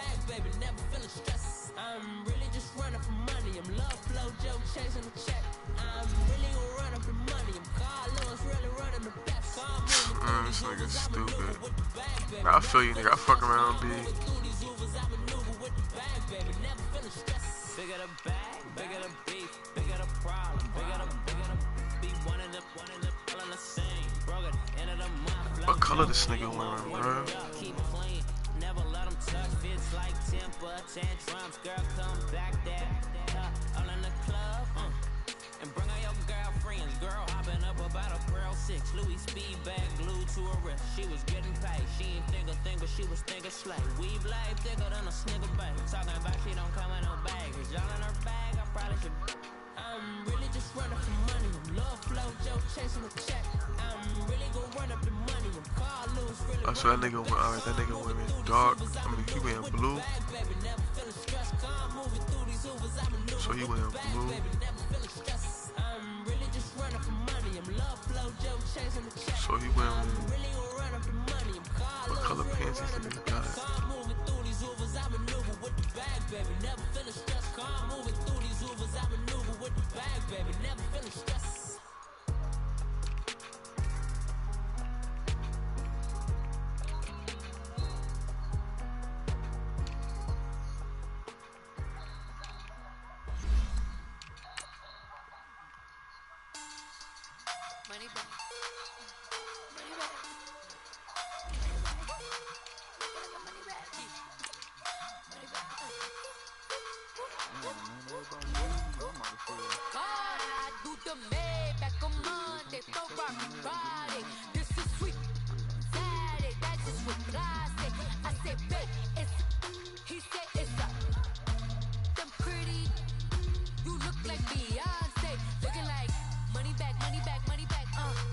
bag, baby, never feeling stressed. I'm really just running for money. I'm love flow, Joe chasing the check. I'm really gonna run up the money. I'm Carlos, really running the best. This nigga's stupid. Nah, I feel you, nigga. I fuck around, B. Bigger the bag, bigger the beef, bigger the problem, bigger the be one in the all in the same. Broke it end of the month. What color this nigga wearing, bro? Keep clean, never let them touch. Fits like temper tantrums. Girl, come back there. All in the club, and bring all your girlfriends. Girl hopping up about a Pearl 6. Louis speed bag glued to her wrist. She was getting paid. She ain't think a thing, but she was thinking slay. Weave life thicker than a snigger bag. Talking about she don't come in no baggage. Y'all in her bag, I probably should. I'm really just running for money. I'm love flow, Joe chasing the check. I'm really gonna run up the money. I'm Carlos, really. Oh, so that nigga went, alright, that nigga went in dark. I mean, he went in blue. So he went in blue. So he went in, what color pants is this nigga got? Money back. Money back. This is sweet. Saturday, that's just what classic. I said, babe, it's. He said, it's up. Them pretty. You look like Beyonce. Looking like money back, money back, money back,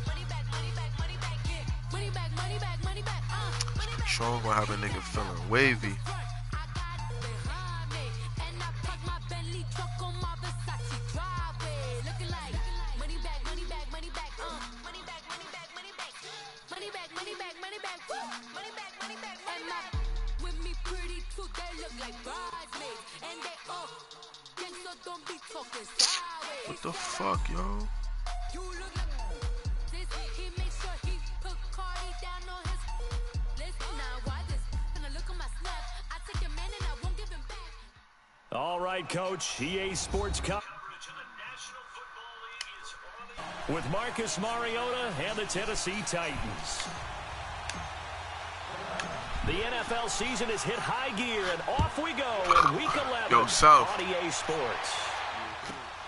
money back, money back, money back, yeah. Money back, money back, money back, money back. Sean gonna have a nigga feeling wavy. What the fuck, yo? All right, Coach. EA Sports Cup with Marcus Mariota and the Tennessee Titans. The NFL season has hit high gear, and off we go in Week 11 Yo, South. on EA Sports.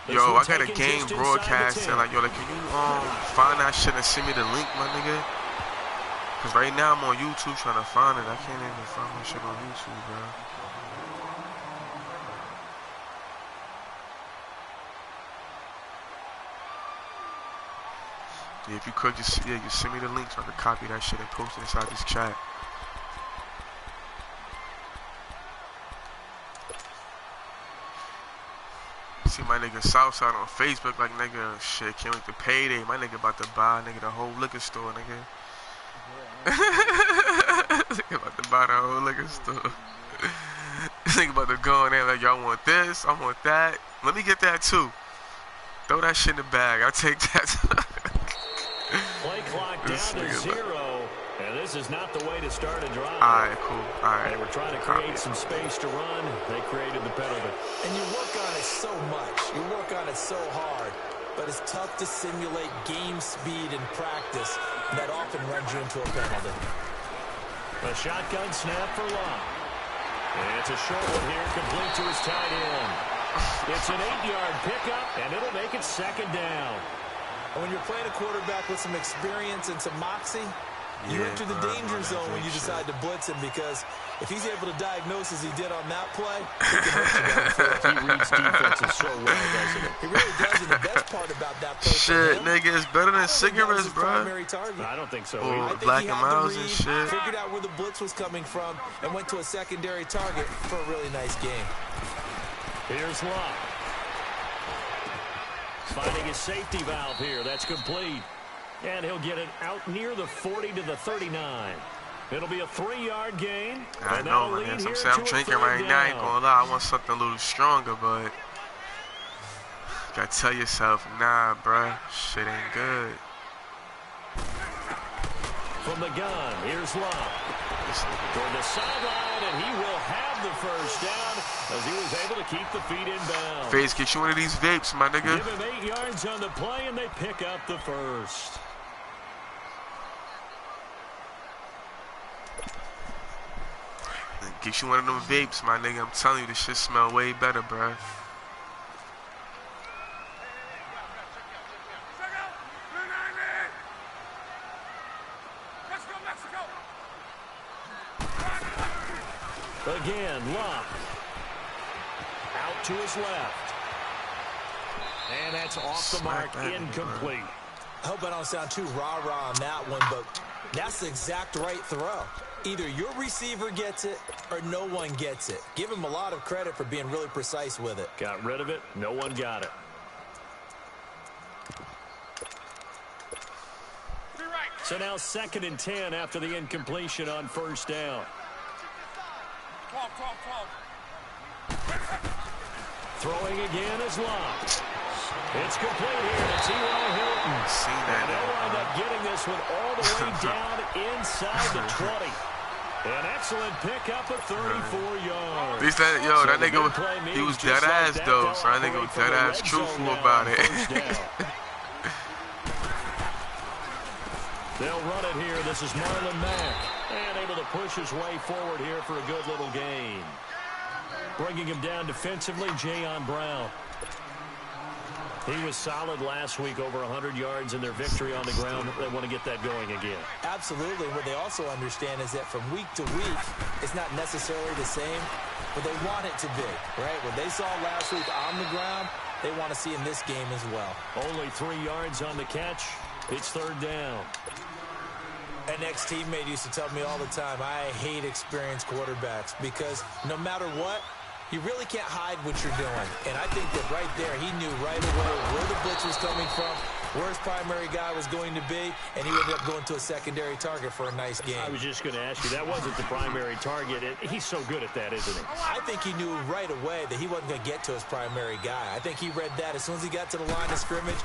Yo, I got a game broadcast and like, yo, like, can you find that shit and send me the link, my nigga? Cause right now I'm on YouTube trying to find it. I can't even find my shit on YouTube, bro. Yeah, if you could just, yeah, you send me the link so I can copy that shit and post it inside this chat. See my nigga Southside on Facebook, like, nigga, shit, can't wait to payday. My nigga about to buy, nigga, the whole liquor store, nigga. Nigga about to buy the whole liquor store. Nigga about to go in there like, y'all want this, I want that. Let me get that too. Throw that shit in the bag. I'll take that. Play clock down to 0. And this is not the way to start a drive. Alright, cool. Alright. They were trying to create some space to run. They created the penalty. And you work on it so much. You work on it so hard. But it's tough to simulate game speed in practice. And that often runs you into a penalty. A shotgun snap for Love. And it's a short one here, complete to his tight end. It's an 8-yard pickup, and it'll make it second down. And when you're playing a quarterback with some experience and some moxie, you enter the danger zone when you decide to blitz him, because if he's able to diagnose as he did on that play, he can hurt you downfield. He reads defenses so well, doesn't he? He really does, and the best part about that play shit, nigga, it's better than cigarettes, bro. I don't think so. Or Black and Miles and shit. Figured out where the blitz was coming from and went to a secondary target for a really nice game. Here's Love. Finding his safety valve here. That's complete. And he'll get it out near the 40 to the 39. It'll be a 3-yard gain. I know, man. I'm drinking right now. I ain't gonna lie. I want something a little stronger, but you gotta tell yourself, nah, bruh. Shit ain't good. From the gun, here's Love. Toward the sideline, and he will have the first down as he was able to keep the feet in bounds. FaZe, get you one of these vapes, my nigga. Give him 8 yards on the play, and they pick up the first. Get you one of them vapes, my nigga. I'm telling you, this shit smell way better, bruh. Again, Love. Out to his left. And that's off the mark, incomplete. I hope I don't sound too rah-rah on that one, but that's the exact right throw. Either your receiver gets it or no one gets it. Give him a lot of credit for being really precise with it. Got rid of it. No one got it. So now 2nd and 10 after the incompletion on first down. Throwing again is Love. It's complete here to T.Y. Hilton. And they'll wind up getting this one all the way down inside the 20. An excellent pickup of 34 yards. At least that nigga, he was dead ass though, so that nigga was dead ass truthful about it. They'll run it here. This is Marlon Mack. And able to push his way forward here for a good little gain. Bringing him down defensively, Jayon Brown. He was solid last week, over 100 yards in their victory on the ground. They want to get that going again. Absolutely. What they also understand is that from week to week, it's not necessarily the same, but they want it to be, right? What they saw last week on the ground, they want to see in this game as well. Only 3 yards on the catch. It's 3rd down. An ex-teammate used to tell me all the time, I hate experienced quarterbacks because no matter what, you really can't hide what you're doing. And I think that right there, he knew right away where the blitz was coming from, where his primary guy was going to be, and he ended up going to a secondary target for a nice game. I was just going to ask you, that wasn't the primary target. He's so good at that, isn't he? I think he knew right away that he wasn't going to get to his primary guy. I think he read that as soon as he got to the line of scrimmage,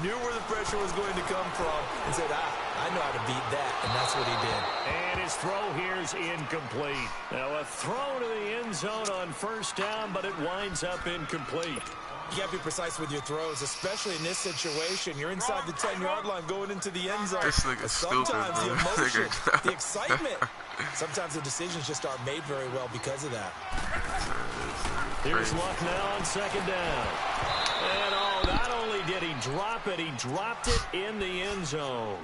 knew where the pressure was going to come from, and said, I know how to beat that, and that's what he did. And his throw here is incomplete. Now a throw to the end zone on first down, but it winds up incomplete. You got to be precise with your throws, especially in this situation. You're inside the 10-yard line going into the end zone. This nigga's sometimes stupid, the bro. emotion, the excitement, sometimes the decisions just aren't made very well because of that. Here's Luck now on 2nd down. And not only did he drop it, he dropped it in the end zone.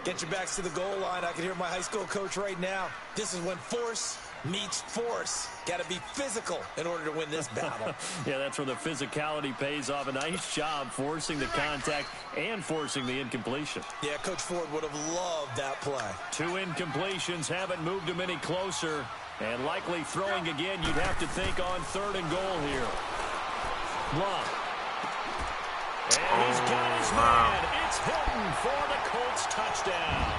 Get your backs to the goal line. I can hear my high school coach right now. This is when force meets force. Got to be physical in order to win this battle. Yeah, that's where the physicality pays off. A nice job forcing the contact and forcing the incompletion. Yeah, Coach Ford would have loved that play. 2 incompletions haven't moved him any closer. And likely throwing again, you'd have to think on 3rd and goal here. Love. And he's got his man. It's Hilton for the Colts touchdown.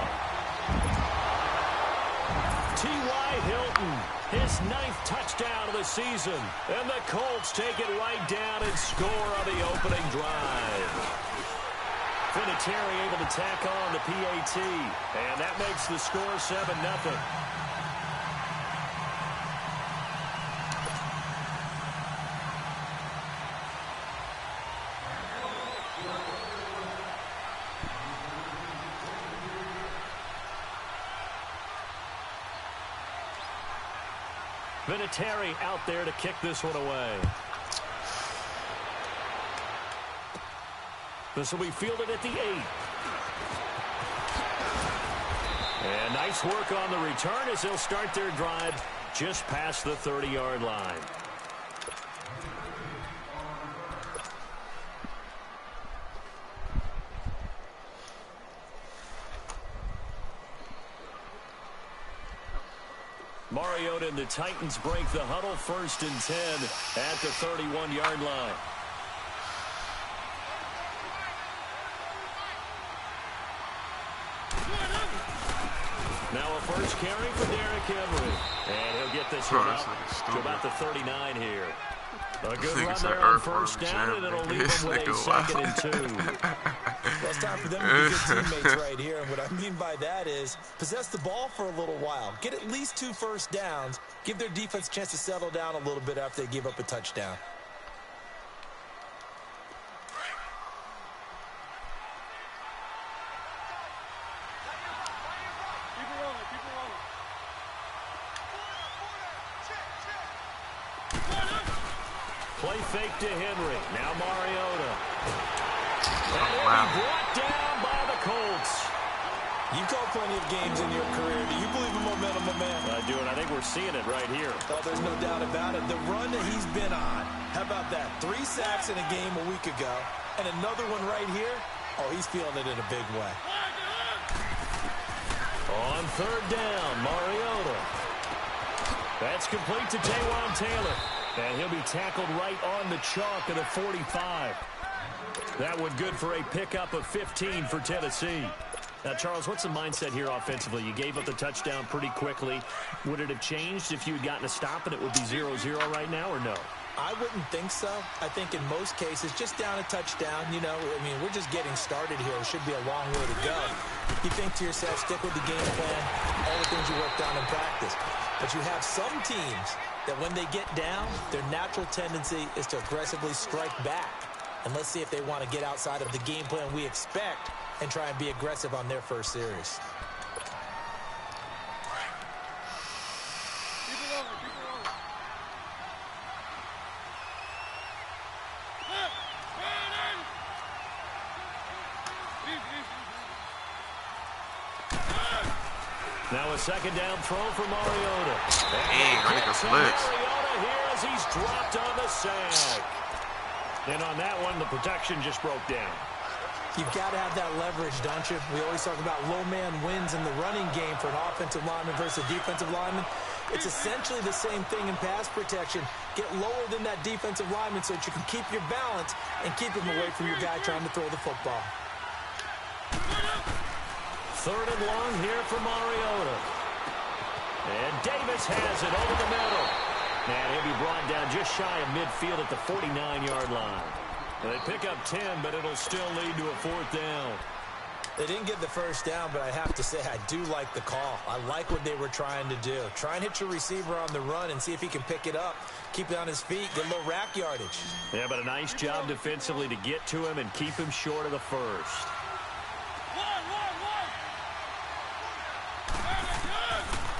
T.Y. Hilton, his 9th touchdown of the season. And the Colts take it right down and score on the opening drive. Vinatieri able to tack on the PAT. And that makes the score 7-0. Vinatieri out there to kick this one away. This will be fielded at the 8. And nice work on the return as they'll start their drive just past the 30-yard line. Mariota and the Titans break the huddle, 1st and 10 at the 31-yard line. Now a carry for Derrick Henry. And he'll get this one up to about the 39 here. A good run there on first down, and it'll leave them with a 2nd and 2. Well, it's time for them to be good teammates right here. And what I mean by that is possess the ball for a little while. Get at least 2 first downs. Give their defense a chance to settle down a little bit after they give up a touchdown. Play fake to Henry. Now Mariota. And he'll be brought down by the Colts. You've called plenty of games in your career. Do you believe in momentum, my man? I do, and I think we're seeing it right here. Oh, there's no doubt about it. The run that he's been on. How about that? 3 sacks in a game a week ago. And another one right here. Oh, he's feeling it in a big way. On 3rd down, Mariota. That's complete to Taywan Taylor. And he'll be tackled right on the chalk of the 45. That one good for a pickup of 15 for Tennessee. Now, Charles, what's the mindset here offensively? You gave up the touchdown pretty quickly. Would it have changed if you had gotten a stop and it would be 0-0 right now, or no? I wouldn't think so. I think in most cases, just down a touchdown, you know, I mean, we're just getting started here. It should be a long way to go. You think to yourself, stick with the game plan, all the things you worked on in practice. But you have some teams that when they get down, their natural tendency is to aggressively strike back. And let's see if they want to get outside of the game plan we expect and try and be aggressive on their first series. Now a 2nd down throw for Mariota. Dang, I think it's blitz. Mariota here as he's dropped on the sack. And on that one, the protection just broke down. You've got to have that leverage, don't you? We always talk about low man wins in the running game for an offensive lineman versus a defensive lineman. It's essentially the same thing in pass protection. Get lower than that defensive lineman so that you can keep your balance and keep him away from your guy trying to throw the football. 3rd and long here for Mariota. And Davis has it over the middle. And he'll be brought down just shy of midfield at the 49-yard line. They pick up 10, but it'll still lead to a 4th down. They didn't get the first down, but I have to say I do like the call. I like what they were trying to do. Try and hit your receiver on the run and see if he can pick it up. Keep it on his feet, get a little rack yardage. Yeah, but a nice job defensively to get to him and keep him short of the first.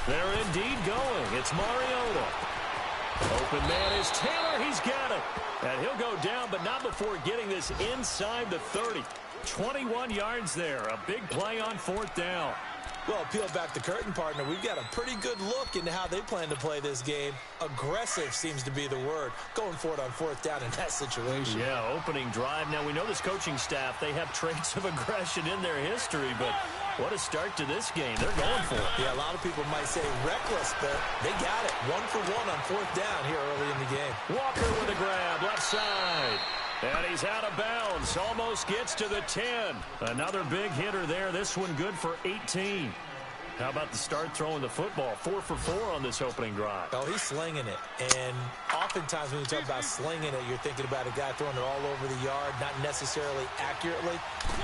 They're indeed going. It's Mariota. Open man is Taylor. He's got it. And he'll go down, but not before getting this inside the 30. 21 yards there. A big play on 4th down. Well, peel back the curtain, partner. We've got a pretty good look into how they plan to play this game. Aggressive seems to be the word. Going for it on 4th down in that situation. Yeah, opening drive. Now, we know this coaching staff, they have traits of aggression in their history, but what a start to this game. They're going for it. Yeah, a lot of people might say reckless, but they got it. 1 for 1 on 4th down here early in the game. Walker with a grab, left side. And he's out of bounds. Almost gets to the 10. Another big hitter there. This one good for 18. How about the start throwing the football? 4 for 4 on this opening drive. Oh, he's slinging it. And oftentimes when you talk about slinging it, you're thinking about a guy throwing it all over the yard, not necessarily accurately.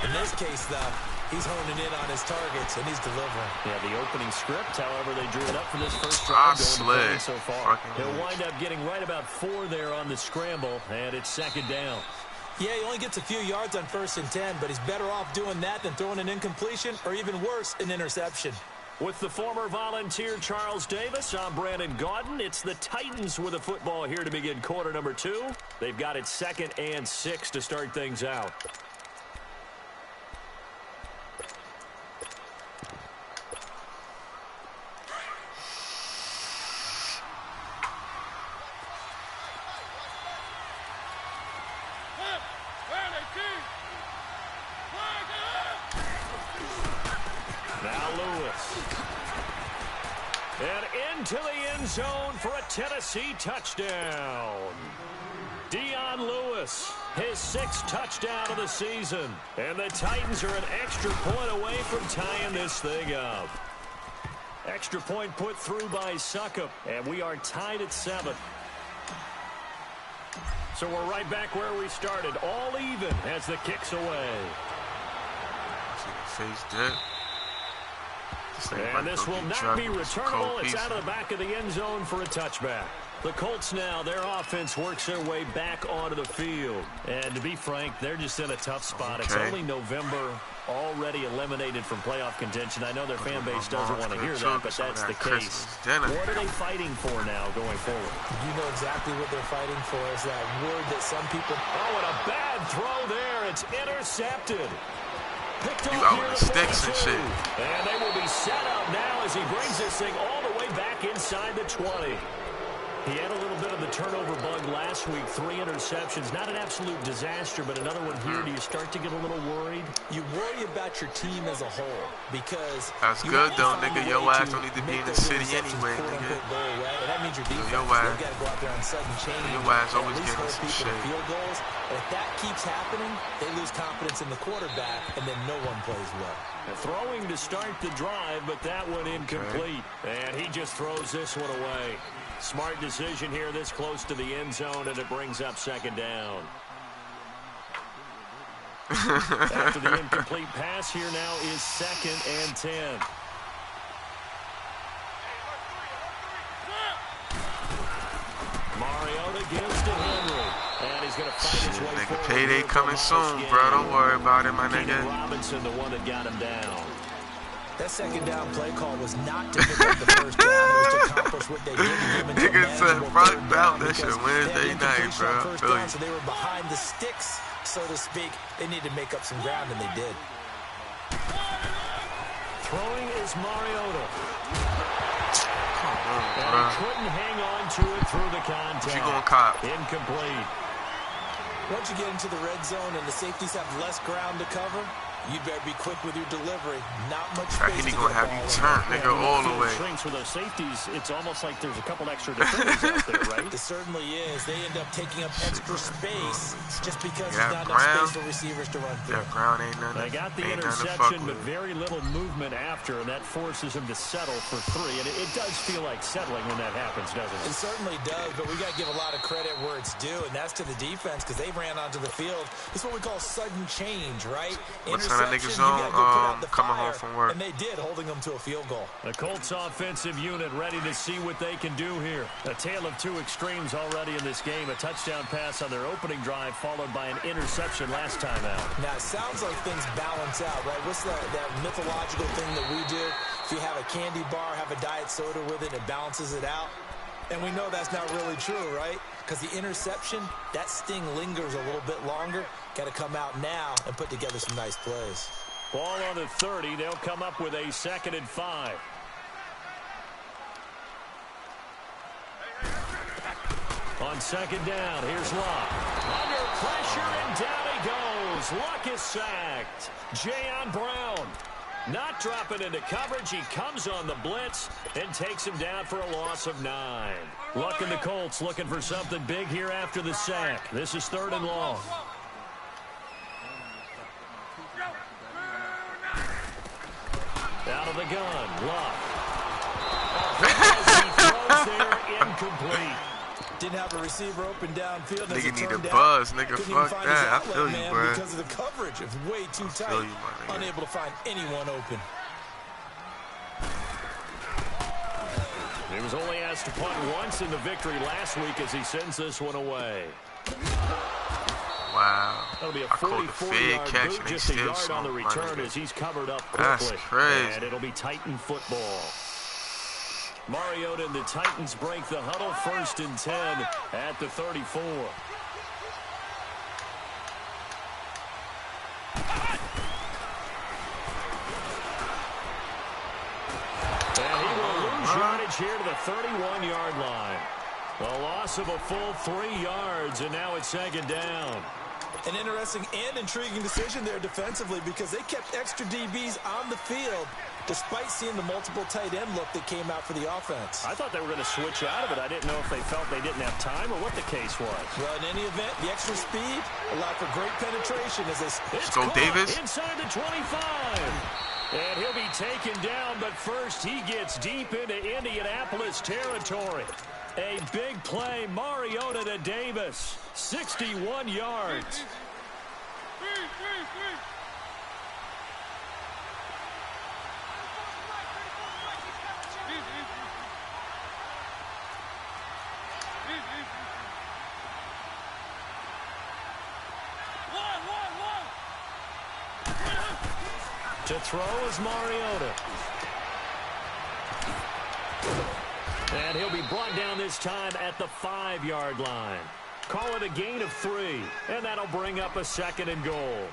In this case, though, he's honing in on his targets, and he's delivering. Yeah, the opening script, however, they drew it up for this first drive going so far. He'll wind up getting right about 4 there on the scramble, and it's 2nd down. Yeah, he only gets a few yards on 1st and 10, but he's better off doing that than throwing an incompletion or even worse, an interception. With the former Volunteer Charles Davis, I'm Brandon Gaudin. It's the Titans with the football here to begin quarter number 2. They've got it 2nd and 6 to start things out. To the end zone for a Tennessee touchdown. Dion Lewis, his 6th touchdown of the season. And the Titans are an extra point away from tying this thing up. Extra point put through by Succop, and we are tied at 7. So we're right back where we started, all even as the kick's away. And this will not be returnable. It's out of the back of the end zone for a touchback. The Colts now, their offense works their way back onto the field. And to be frank, they're just in a tough spot. It's only November, already eliminated from playoff contention. I know their fan base doesn't want to hear that, but that's the case. What are they fighting for now going forward? You know exactly what they're fighting for. Is that word that some people... Oh, and a bad throw there. It's intercepted. Picked You up out here with at the sticks and 42. shit. And they will be set up now as he brings this thing all the way back inside the 20. He had a little bit of the turnover bug last week, 3 interceptions. Not an absolute disaster, but another one here. Do you start to get a little worried? You worry about your team as a whole because... That's good, though, nigga. Your ass don't need to be in the city anyway, nigga. And that means your defense, your ass, they've got to go out there on sudden change. Your ass always getting some shit. Field goals. And if that keeps happening, they lose confidence in the quarterback, and then no one plays well. Throwing to start the drive, but that one incomplete. And he just throws this one away. Smart decision here this close to the end zone, and it brings up second down. After the incomplete pass, here now is 2nd and 10. Mariota gives to Henry, and he's going to fight his way nigga, forward. payday coming soon, bro. Don't worry about it, my nigga. Robinson, the one that got him down. That second down play call was not to pick up the first down. It was to accomplish what they did. Nigga said, fuck out that shit Wednesday night, bro. So they were behind the sticks, so to speak. They needed to make up some ground, and they did. Throwing is Mariota. Come on, And bro. he couldn't hang on to it through the contact. What you gonna cop? Incomplete. Once you get into the red zone and the safeties have less ground to cover, you better be quick with your delivery. Not much space. He gonna have you turn, nigga, all the way. Shrinks with those safeties. It's almost like there's a couple extra defenders out there, right? It certainly is. They end up taking up extra space just because Yeah, there's not enough Brown. space for receivers to run through. That Brown ain't nothing. They got the ain't nothing to interception, fuck but with. very little movement after, and that forces him to settle for 3. And it does feel like settling when that happens, doesn't it? It certainly does, but we got to give a lot of credit where it's due, and that's to the defense because they ran onto the field. It's what we call sudden change, right? What time that nigga's on? Coming home from work. And they did, holding them to a field goal. The Colts offensive unit ready to see what they can do here. A tale of 2 extremes already in this game. A touchdown pass on their opening drive followed by an interception last time out. Now, it sounds like things balance out, right? What's that mythological thing that we do? If you have a candy bar, have a diet soda with it, it balances it out. And we know that's not really true, right? Because the interception, that sting lingers a little bit longer. Got to come out now and put together some nice plays. Ball on the 30. They'll come up with a 2nd and 5. On 2nd down, here's Luck. Under pressure, and down he goes. Luck is sacked. Jayon Brown not dropping into coverage. He comes on the blitz and takes him down for a loss of 9. Luck and the Colts looking for something big here after the sack. This is 3rd and long. Out of the gun, Luck. As he throws there, incomplete. Didn't have a receiver open downfield. Nigga need a buzz, nigga. Fuck that. I feel you, bro. Because of the coverage, it's way too tight. Unable to find anyone open. He was only asked to punt once in the victory last week as he sends this one away. Wow. That'll be a 44-yard boot, just a yard on the return as he's covered up quickly. That's crazy. And it'll be Titan football. Mariota and the Titans break the huddle, 1st and 10 at the 34. And he will lose yardage here to the 31-yard line. A loss of a full 3 yards, and now it's 2nd down. An interesting and intriguing decision there defensively because they kept extra DBs on the field despite seeing the multiple tight end look that came out for the offense. I thought they were going to switch out of it. I didn't know if they felt they didn't have time or what the case was. Well, in any event, the extra speed allowed for great penetration as they... Let's go, Davis. Inside the 25. And he'll be taken down, but first he gets deep into Indianapolis territory. A big play, Mariota to Davis, 61 yards. To throw is Mariota. And he'll be brought down this time at the 5-yard line. Call it a gain of 3, and that'll bring up a 2nd and goal.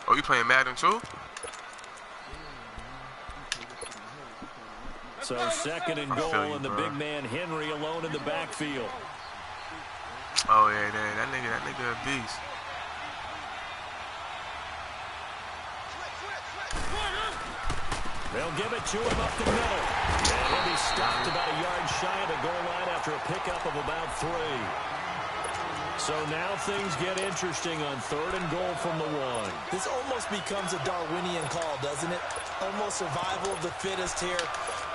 Oh, you playing Madden too? So 2nd and goal, and the big man Henry alone in the backfield. Oh yeah, that nigga a beast. They'll give it to him up the middle. And he'll be stopped about a yard shy of the goal line after a pickup of about 3. So now things get interesting on 3rd and goal from the 1. This almost becomes a Darwinian call, doesn't it? Almost survival of the fittest here.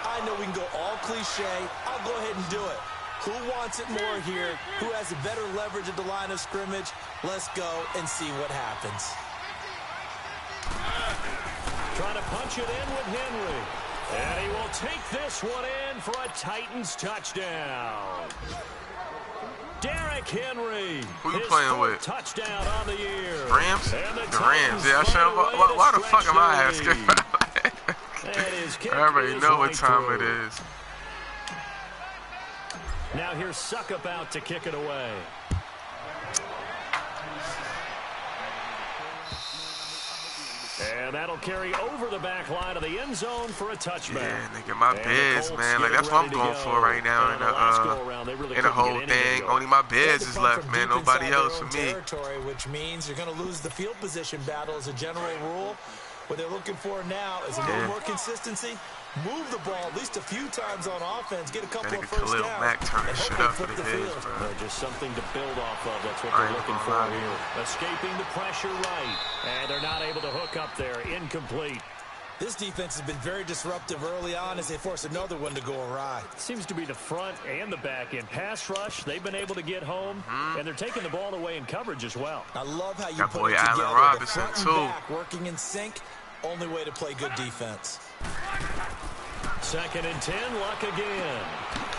I know we can go all cliche. I'll go ahead and do it. Who wants it more here? Who has a better leverage at the line of scrimmage? Let's go and see what happens. Trying to punch it in with Henry. And he will take this one in for a Titans touchdown. Derrick Henry. Who you playing with? Touchdown on the year. Rams? The Rams. Yeah, why the fuck am I asking? I already know what time it is. Now here's Suckup out to kick it away. And that'll carry over the back line of the end zone for a touchback. Yeah, nigga, my bids, man. Like, that's what I'm going for right now in the whole thing. Only my bids is left, man. Nobody else for me. Which means you're going to lose the field position battle as a general rule. What they're looking for now is a little more consistency. Move the ball at least a few times on offense. Get a couple of first downs. Mac turning shit up for the bids, bro. Just something to build off of. That's what they're looking for here. Escaping the pressure right. And they're not able to hook up there. Incomplete. This defense has been very disruptive early on as they force another one to go awry. Seems to be the front and the back end. Pass rush, they've been able to get home, and they're taking the ball away in coverage as well. I love how you that put boy it together. Allen Robinson, the front and back working in sync. Only way to play good defense. 2nd and 10, Luck again.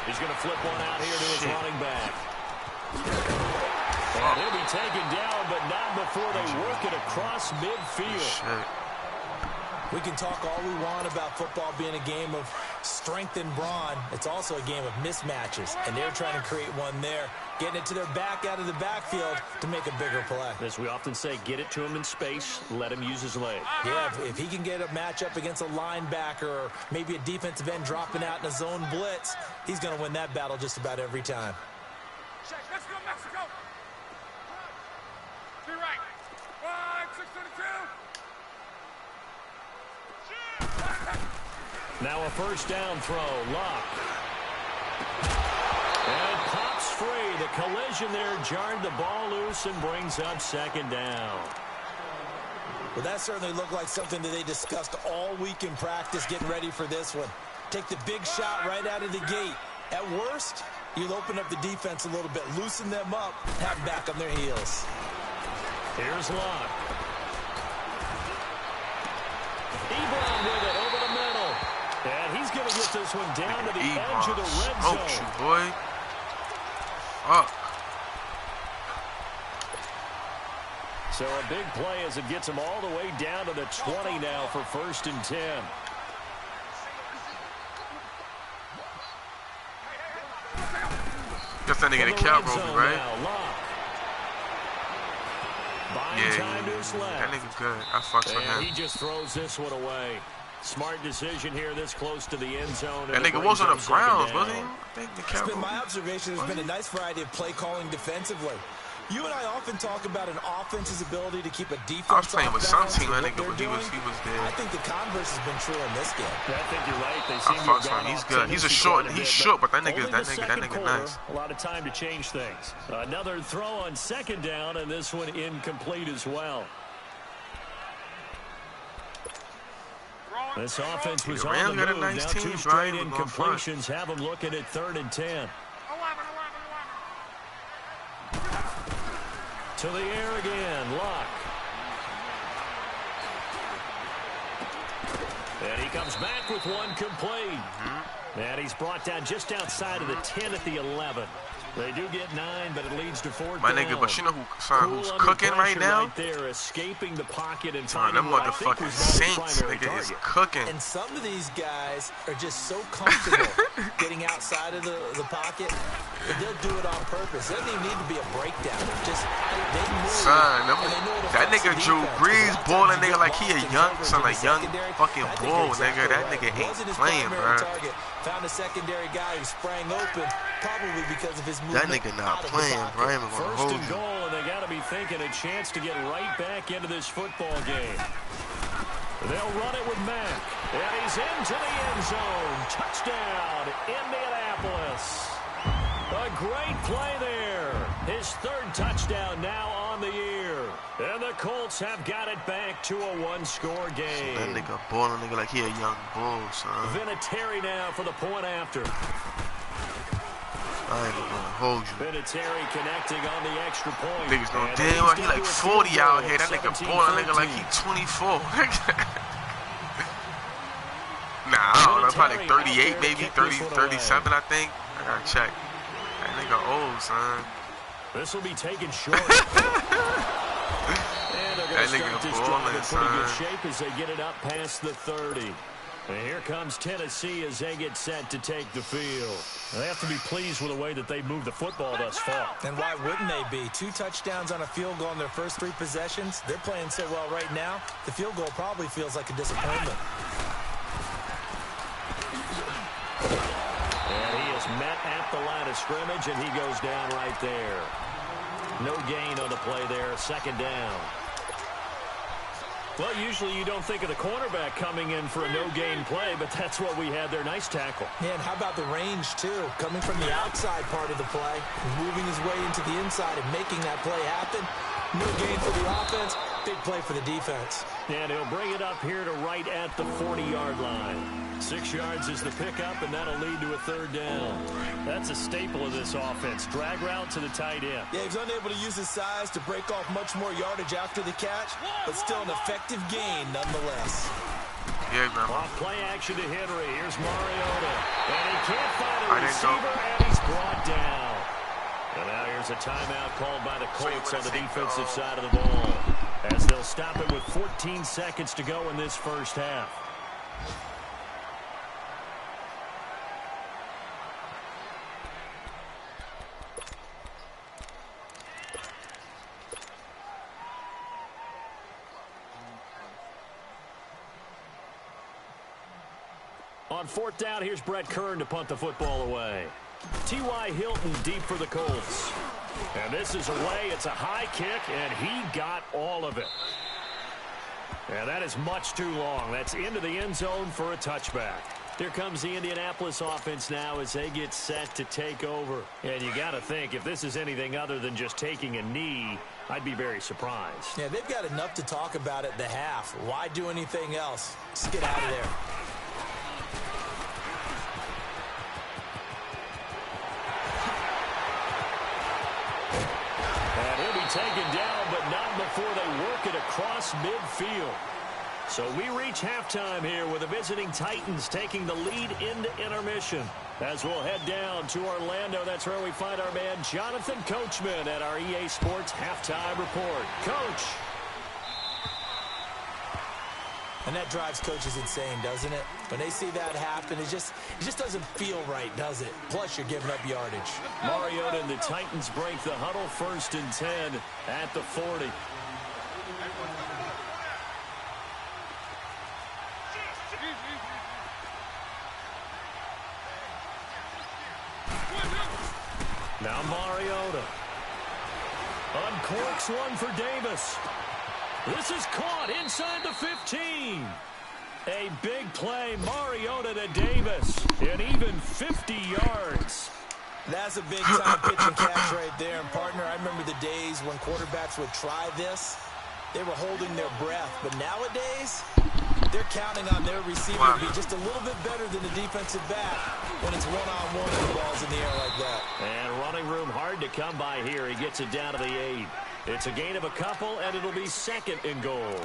He's going to flip one out here to his running back. And he'll be taken down, but not before they work it across midfield. We can talk all we want about football being a game of strength and brawn. It's also a game of mismatches, and they're trying to create one there, getting it to their back out of the backfield to make a bigger play. As we often say, get it to him in space, let him use his leg. Yeah, if he can get a matchup against a linebacker or maybe a defensive end dropping out in a zone blitz, he's going to win that battle just about every time. Let's go, Mexico! To your right. 5-6-32. Now a first down throw, Luck. And pops free. The collision there jarred the ball loose and brings up 2nd down. Well, that certainly looked like something that they discussed all week in practice getting ready for this one. Take the big shot right out of the gate. At worst, you'll open up the defense a little bit, loosen them up, have them back on their heels. Here's Luck. Ebron with it over the middle. And he's going to get this one down to the edge of the red zone. Oh, shoot, boy. Fuck. So a big play as it gets him all the way down to the 20 now for 1st and 10. Guess that nigga the count rope, right? Yeah, that nigga's good. I fucks with him. He just throws this one away. Smart decision here this close to the end zone. That nigga was on the Browns, wasn't he? I think the count rope. It's been my observation. There's been a nice variety of play calling defensively. You and I often talk about an offense's ability to keep a defense. I was playing with some team, that nigga, but he was there. I think the converse has been true in this game. I think you're right. They seem to have gone. He's good. He's a short. He's short, but that nigga nice. A lot of time to change things. Another throw on 2nd down, and this one incomplete as well. This offense was The on Rams the got a move. nice Now team, 2 Brian. straight We're going front. incompletions have them looking at 3rd and 10. 11. To the air again, Luck. And he comes back with one complete. And he's brought down just outside of the 10 at the 11. They do get 9, but it leads to 4th My down. nigga, but you know who's Cool cooking under right pressure now? Right there, escaping the pocket and Man, finding them what I think motherfucking was not his Saints, primary nigga, is target. cooking. And some of these guys are just so comfortable getting outside of the pocket that they'll do it on purpose. It doesn't even need to be a breakdown. Just they move. Son, and they know it that affects nigga the Drew defense. Brees A lot of balling times you nigga get like he a lost in young coverage son, in a the young secondary. fucking I think bull, you're nigga. exactly That right. nigga ain't Wasn't his playing, primary bro. target. Found a secondary guy who sprang open, probably because of his That movement nigga out not of the playing, pocket. bro. I ain't gonna First hold and you. goal, and they got to be thinking a chance to get right back into this football game. They'll run it with Mack, and he's into the end zone. Touchdown, Indianapolis. A great play there. His 3rd touchdown now on the year. And the Colts have got it back to a 1-score game. That nigga balling nigga like he a young bull, son. Vinatieri now for the point after. I ain't gonna hold you. Vinatieri connecting on the extra point. Niggas know And damn well leads he them like to a 40 field out goal, here. That nigga 17-13. balling nigga like he 24. Nah, I don't know, probably like 38, maybe 30, 37, I think. I gotta check. That nigga old, son. This will be taken short. And they're That going to nigga start this balling, drive in pretty good son. shape as they get it up past the 30. And here comes Tennessee as they get set to take the field. They have to be pleased with the way that they've moved the football thus far. And why wouldn't they be? 2 touchdowns on a field goal in their first 3 possessions. They're playing so well right now, the field goal probably feels like a disappointment. And he is met at the line of scrimmage, and he goes down right there. No gain on the play there, 2nd down. Well, usually you don't think of the cornerback coming in for a no-gain play, but that's what we had there. Nice tackle. Yeah, and how about the range, too? Coming from the outside part of the play, moving his way into the inside and making that play happen. No gain for the offense, big play for the defense. And he'll bring it up here to right at the 40-yard line. 6 yards is the pickup, and that'll lead to a 3rd down. That's a staple of this offense. Drag route to the tight end. Yeah, he was unable to use his size to break off much more yardage after the catch, but still an effective gain nonetheless. Yeah, grandma. Off play action to Henry. Here's Mariota. And he can't find a I didn't go. receiver, and he's brought down. And now here's a timeout called by the Colts on the defensive side of the ball, as they'll stop it with 14 seconds to go in this first half. On 4th down, here's Brett Kern to punt the football away. T.Y. Hilton deep for the Colts. And this is away. It's a high kick, and he got all of it. And that is much too long. That's into the end zone for a touchback. Here comes the Indianapolis offense now as they get set to take over. And you got to think, if this is anything other than just taking a knee, I'd be very surprised. Yeah, they've got enough to talk about at the half. Why do anything else? Just get out of there. And he'll be taken down, but not before they work it across midfield. So we reach halftime here with the visiting Titans taking the lead into intermission. As we'll head down to Orlando, that's where we find our man Jonathan Coachman at our EA Sports Halftime Report. Coach. And that drives coaches insane, doesn't it? When they see that happen, it just doesn't feel right, does it? Plus, you're giving up yardage. Mariota and the Titans break the huddle, 1st and 10 at the 40. Now Mariota. Uncorks one for Davis. This is caught inside the 15. A big play, Mariota to Davis. And even 50 yards. That's a big-time pitch and catch right there. And, partner, I remember the days when quarterbacks would try this. They were holding their breath. But nowadays, they're counting on their receiver to be just a little bit better than the defensive back when it's one-on-one and the ball's in the air like that. And running room hard to come by here. He gets it down to the 8. It's a gain of a couple, and it'll be 2nd and goal.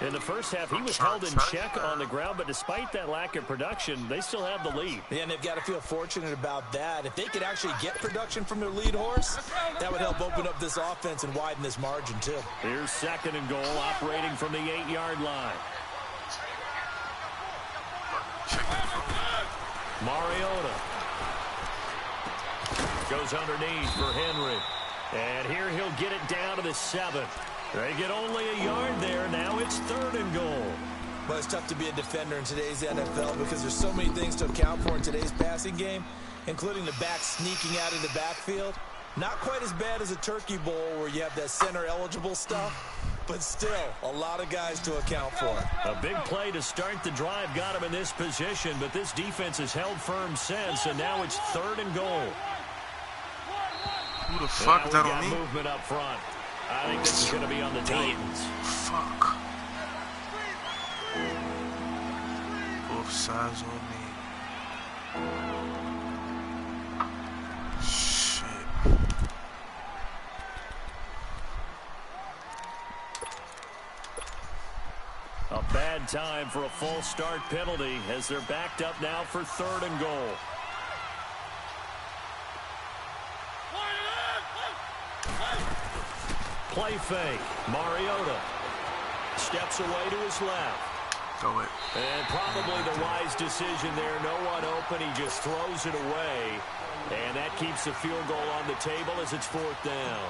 In the first half, he was held in check on the ground, but despite that lack of production, they still have the lead. Yeah, and they've got to feel fortunate about that. If they could actually get production from their lead horse, that would help open up this offense and widen this margin, too. Here's 2nd and goal, operating from the 8-yard line. Mariota goes underneath for Henry. And here he'll get it down to the 7. They get only a yard there. Now it's 3rd and goal. Well, it's tough to be a defender in today's NFL because there's so many things to account for in today's passing game, including the back sneaking out of the backfield. Not quite as bad as a turkey bowl where you have that center-eligible stuff, but still a lot of guys to account for. A big play to start the drive got him in this position, but this defense has held firm since, and now it's 3rd and goal. Who the fuck is that on me? Movement up front. I think this is going to be on the Titans. Fuck. Both sides on me. Shit. A bad time for a false start penalty as they're backed up now for 3rd and goal. Play fake. Mariota steps away to his left. Go it. And probably the wise decision there. No one open. He just throws it away. And that keeps the field goal on the table as it's 4th down.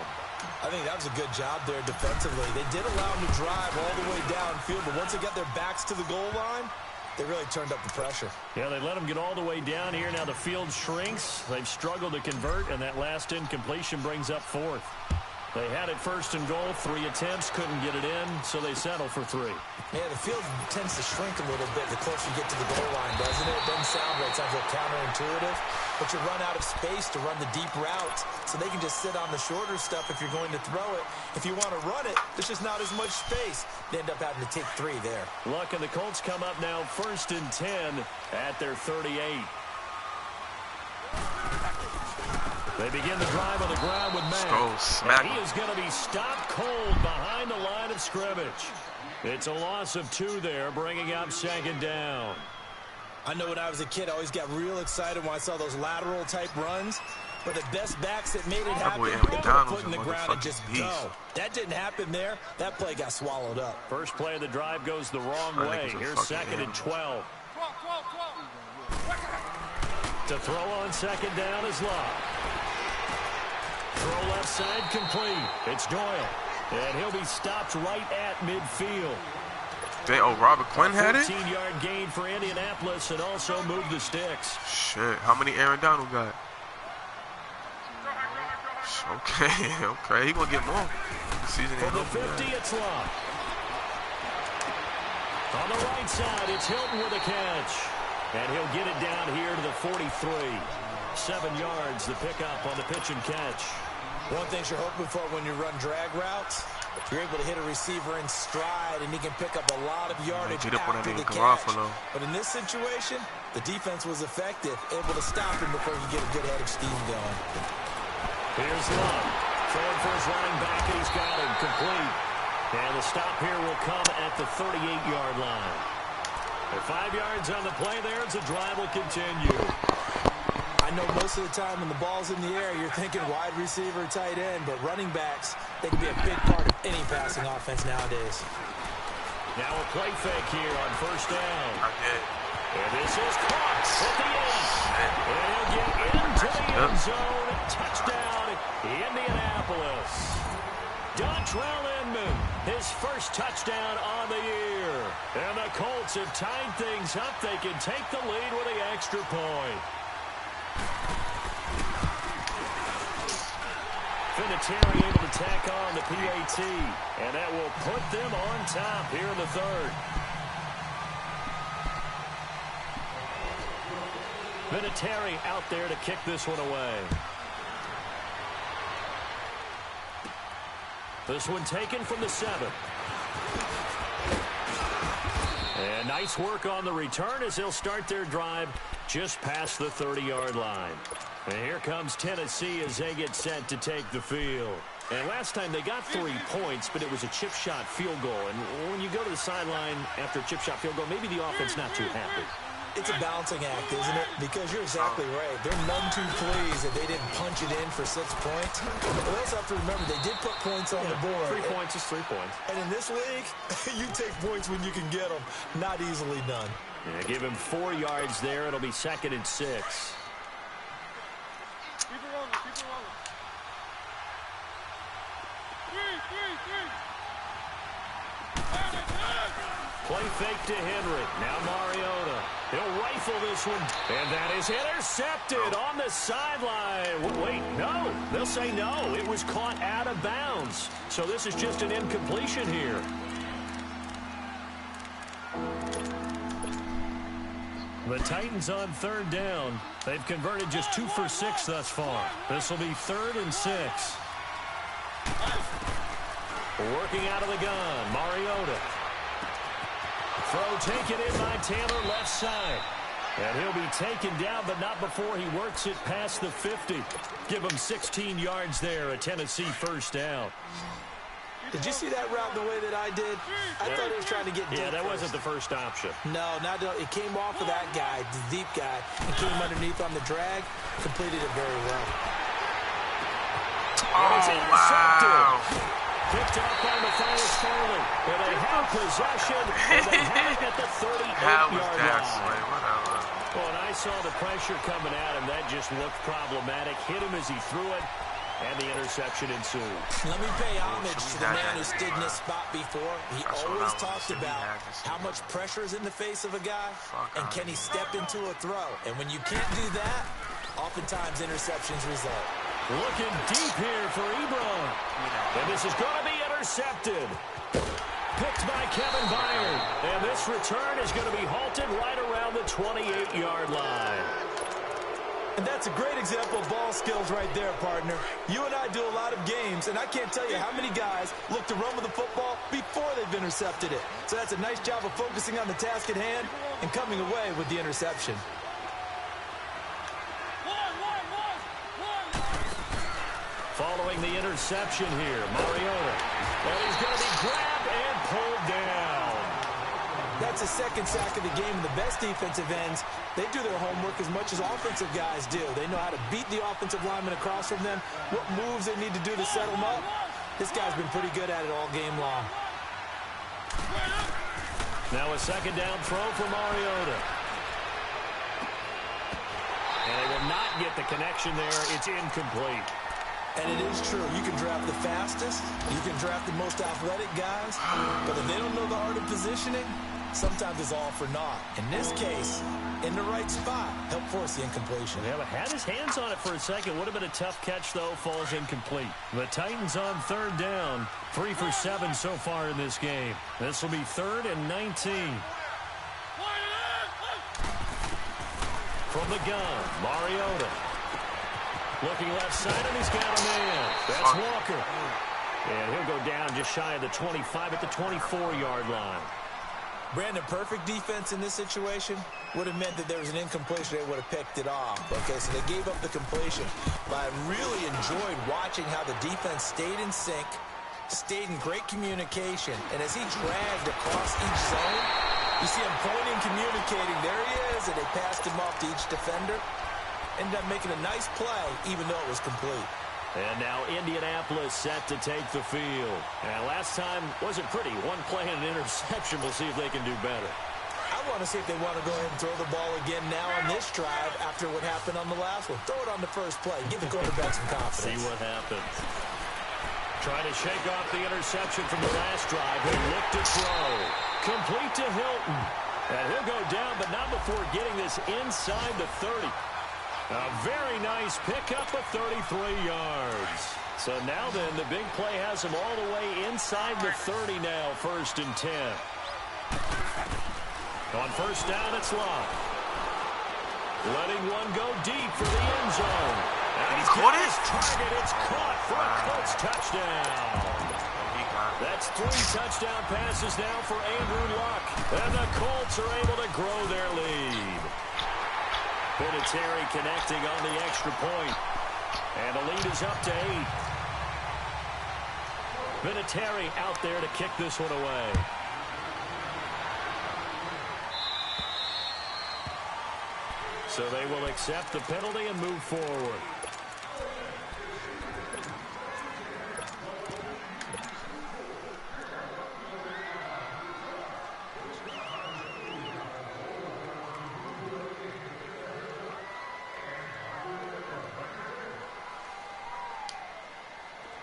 I think that was a good job there defensively. They did allow him to drive all the way downfield, but once they got their backs to the goal line, they really turned up the pressure. Yeah, they let them get all the way down here. Now the field shrinks. They've struggled to convert, and that last incompletion brings up 4th. They had it 1st and goal. 3 attempts, couldn't get it in, so they settle for 3. Yeah, the field tends to shrink a little bit the closer you get to the goal line, doesn't it? It doesn't sound right. It sounds a little counterintuitive. But you run out of space to run the deep routes, so they can just sit on the shorter stuff if you're going to throw it. If you want to run it, there's just not as much space. They end up having to take 3 there. Luck, and the Colts come up now 1st and 10 at their 38. They begin the drive on the ground with Mack. And he is going to be stopped cold behind the line of scrimmage. It's a loss of 2 there, bringing up 2nd down. I know when I was a kid, I always got real excited when I saw those lateral-type runs. But the best backs that made it happen, they put a foot in the ground and just go. That didn't happen there. That play got swallowed up. First play of the drive goes the wrong way. Here's 2nd and 12. To throw on 2nd down is Love. Throw left side complete. It's Doyle. And he'll be stopped right at midfield. Robert Quinn had it? 15-yard gain for Indianapolis and also moved the sticks. Shit. How many Aaron Donald got? Okay. He gonna get more. Season For the 50, it's Love. On the right side, it's Hilton with a catch. And he'll get it down here to the 43. 7 yards, the pickup on the pitch and catch. One thing you're hoping for when you run drag routes, you're able to hit a receiver in stride, and he can pick up a lot of yardage after the catch. But in this situation, the defense was effective, able to stop him before he get a good head of steam going. Here's Love. Throwing for his running back, and he's got him complete. And the stop here will come at the 38-yard line. They're 5 yards on the play there as the drive will continue. I know most of the time when the ball's in the air, you're thinking wide receiver, tight end, but running backs, they can be a big part of any passing offense nowadays. Now a play fake here on 1st down. And this is caught at the end. And he'll get into the end zone. Touchdown, Indianapolis. Dontrell Inman, his first touchdown on the year. And the Colts have tied things up. They can take the lead with the extra point. Vinatieri able to tack on the PAT, and that will put them on top here in the 3rd. Vinatieri out there to kick this one away. This one taken from the 7. And nice work on the return as they'll start their drive just past the 30-yard line. And here comes Tennessee as they get set to take the field. And last time they got 3 points, but it was a chip shot field goal. And when you go to the sideline after a chip shot field goal, maybe the offense not too happy. It's a balancing act, isn't it? Because you're exactly right. They're none too pleased that they didn't punch it in for 6 points. But they also have to remember they did put points on the board. 3 points is 3 points. And in this league, you take points when you can get them. Not easily done. Yeah, give him 4 yards there. It'll be 2nd and 6. Keep it rolling. Keep it rolling. Play fake to Henry. Now Mariota. He'll rifle this one. And that is intercepted on the sideline. Wait, no. They'll say no. It was caught out of bounds. So this is just an incompletion here. The Titans on 3rd down. They've converted just 2 for 6 thus far. This will be 3rd and 6. Working out of the gun. Mariota. Throw taken in by Taylor left side. And he'll be taken down, but not before he works it past the 50. Give him 16 yards there, a Tennessee first down. Did you see that route the way that I did? I thought he was trying to get deep. Yeah, that wasn't the first option. No, it came off of that guy, the deep guy, and came underneath on the drag. Completed it very well. And it's intercepted. Wow. Picked up by Matthias Farley. And they have possession. And they have it at the 38-yard line. Whatever. Well, and I saw the pressure coming at him. That just looked problematic. Hit him as he threw it. And the interception ensued. Let me pay homage to the man who stood in this spot before. He always talked about how much pressure is in the face of a guy, and can he step into a throw. And when you can't do that, oftentimes interceptions result. Looking deep here for Ebron. And this is going to be intercepted. Picked by Kevin Byard. And this return is going to be halted right around the 28-yard line. And that's a great example of ball skills right there, partner. You and I do a lot of games, and I can't tell you how many guys look to run with the football before they've intercepted it. So that's a nice job of focusing on the task at hand and coming away with the interception. Following the interception here, Mariota. And he's going to be grabbed and pulled down. That's a second sack of the game, and the best defensive ends, they do their homework as much as offensive guys do. They know how to beat the offensive lineman across from them, what moves they need to do to set them up. This guy's been pretty good at it all game long. Now a second down throw for Mariota. And they will not get the connection there. It's incomplete. And it is true. You can draft the fastest. You can draft the most athletic guys. But if they don't know the art of positioning, sometimes it's all for naught. In this case, in the right spot, help force the incompletion. Yeah, but had his hands on it for a second. Would have been a tough catch, though. Falls incomplete. The Titans on 3rd down. 3 for 7 so far in this game. This will be 3rd and 19. From the gun, Mariota. Looking left side, and he's got a man. That's Walker. And he'll go down just shy of the 25 at the 24-yard line. Brandon, perfect defense in this situation would have meant that there was an incompletion. They would have picked it off. Okay, so they gave up the completion. But I really enjoyed watching how the defense stayed in sync, stayed in great communication. And as he dragged across each zone, you see him pointing, communicating. There he is, and they passed him off to each defender. Ended up making a nice play, even though it was complete. And now Indianapolis set to take the field. And last time wasn't pretty. One play and an interception. We'll see if they can do better. I want to see if they want to go ahead and throw the ball again now on this drive after what happened on the last one. Throw it on the first play. Give the quarterback some confidence. See what happens. Trying to shake off the interception from the last drive. He looked to throw. Complete to Hilton. And he'll go down, but not before getting this inside the 30. A very nice pickup of 33 yards. So now then, the big play has him all the way inside the 30 now, 1st and 10. On 1st down, it's Locke. Letting one go deep for the end zone. And he's got his target. It's caught for a Colts touchdown. He got it. That's 3 touchdown passes now for Andrew Luck. And the Colts are able to grow their lead. Vinatieri connecting on the extra point. And the lead is up to 8. Vinatieri out there to kick this one away. So they will accept the penalty and move forward.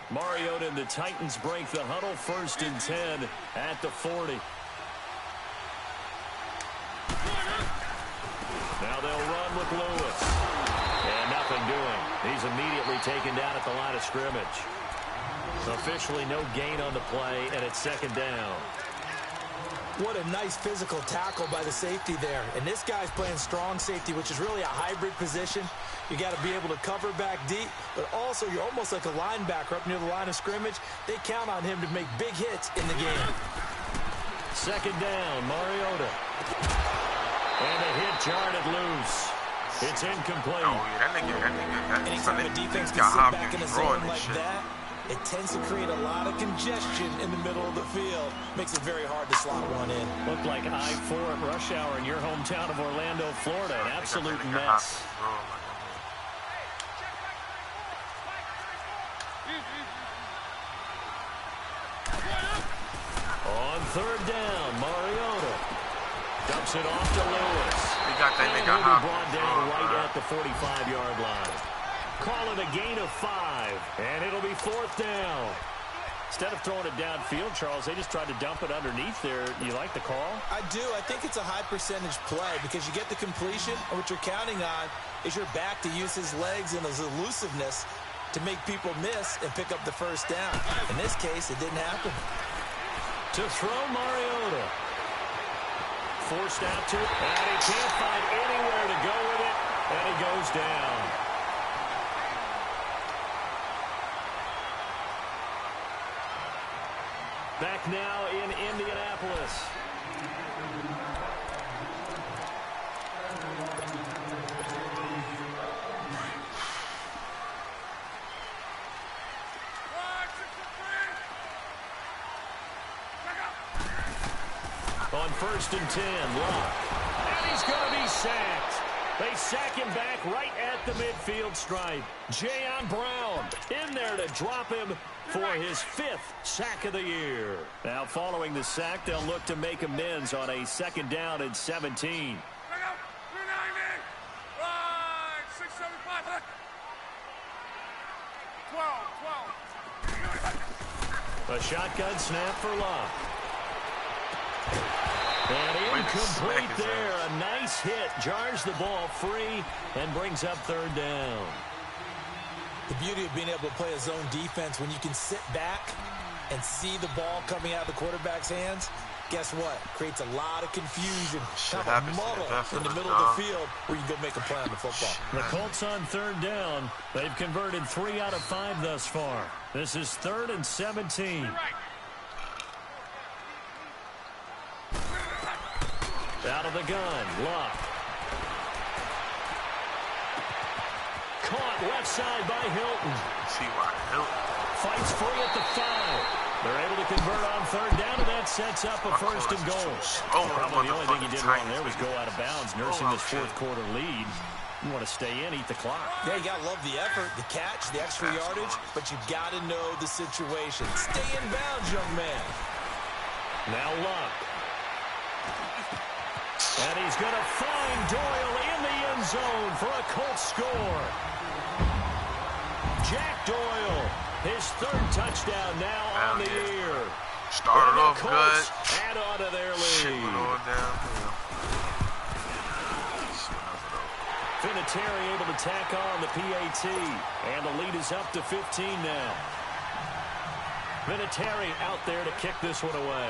Mariota and the Titans break the huddle, 1st and 10 at the 40. Now they'll run with Lewis. And nothing doing. He's immediately taken down at the line of scrimmage. Officially no gain on the play, and it's 2nd down. What a nice physical tackle by the safety there. And this guy's playing strong safety, which is really a hybrid position. You got to be able to cover back deep, but also you're almost like a linebacker up near the line of scrimmage. They count on him to make big hits in the game. 2nd down, Mariota. And the hit jarred it loose. It's incomplete. Oh, yeah, that nigga. Anytime a defense can sit back in a zone like that, it tends to create a lot of congestion in the middle of the field. Makes it very hard to slot one in. Looked like I-4 at rush hour in your hometown of Orlando, Florida. An absolute mess. On 3rd down, Mariota dumps it off to Lewis. He got that nigga he'll be hop. brought down right at the 45-yard line. Call it a gain of 5, and it'll be 4th down. Instead of throwing it downfield, Charles, they just tried to dump it underneath there. You like the call? I do. I think it's a high percentage play because you get the completion, and what you're counting on is your back to use his legs and his elusiveness to make people miss and pick up the 1st down. In this case, it didn't happen. To throw Mariota. Forced out to it, and he can't find anywhere to go with it, and he goes down. Back now in Indianapolis. On 1st and 10, Luck. And he's going to be sacked. They sack him back right at the midfield stripe. Jayon Brown in there to drop him for his 5th sack of the year. Now, following the sack, they'll look to make amends on a 2nd down and 17. A shotgun snap for Luck. And incomplete there. A nice hit. Jars the ball free and brings up 3rd down. The beauty of being able to play a zone defense when you can sit back and see the ball coming out of the quarterback's hands, guess what? Creates a lot of confusion. Kind of a muddle in the middle of the field where you can go make a play on the football. The Colts on 3rd down. They've converted 3 out of 5 thus far. This is 3rd and 17. Out of the gun, Luck. Caught left side by Hilton. See why Hilton Fights free at the 5. They're able to convert on 3rd down, and that sets up a 1st and goal. Probably the only thing he did wrong there was go out of bounds, nursing this 4th quarter lead. You want to stay in, eat the clock. Yeah, you got to love the effort, the catch, the extra yardage, but you got to know the situation. Stay in bounds, young man. Now Luck. And he's going to find Doyle in the end zone for a Colts score. Jack Doyle, his 3rd touchdown now on the year. Started off good. Add on to their lead. Shit went on downhill. Vinatieri able to tack on the PAT. And the lead is up to 15 now. Vinatieri out there to kick this one away.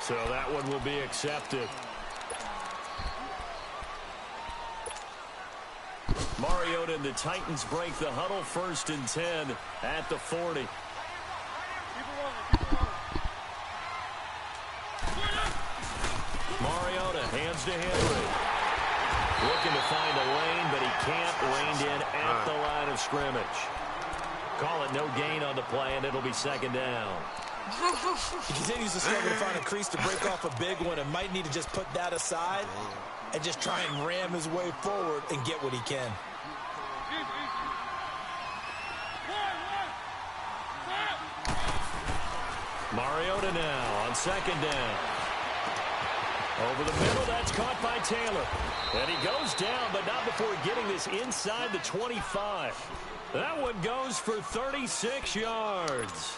So that one will be accepted. Mario Mariota and the Titans break the huddle, 1st and 10 at the 40. Mariota hands to Henry. Looking to find a lane, but he can't. Reined in at the line of scrimmage. Call it no gain on the play, and it'll be 2nd down. He continues to struggle to find a crease to break off a big one and might need to just put that aside and just try and ram his way forward and get what he can. Mariota now on 2nd down. Over the middle, that's caught by Taylor. And he goes down, but not before getting this inside the 25. That one goes for 36 yards.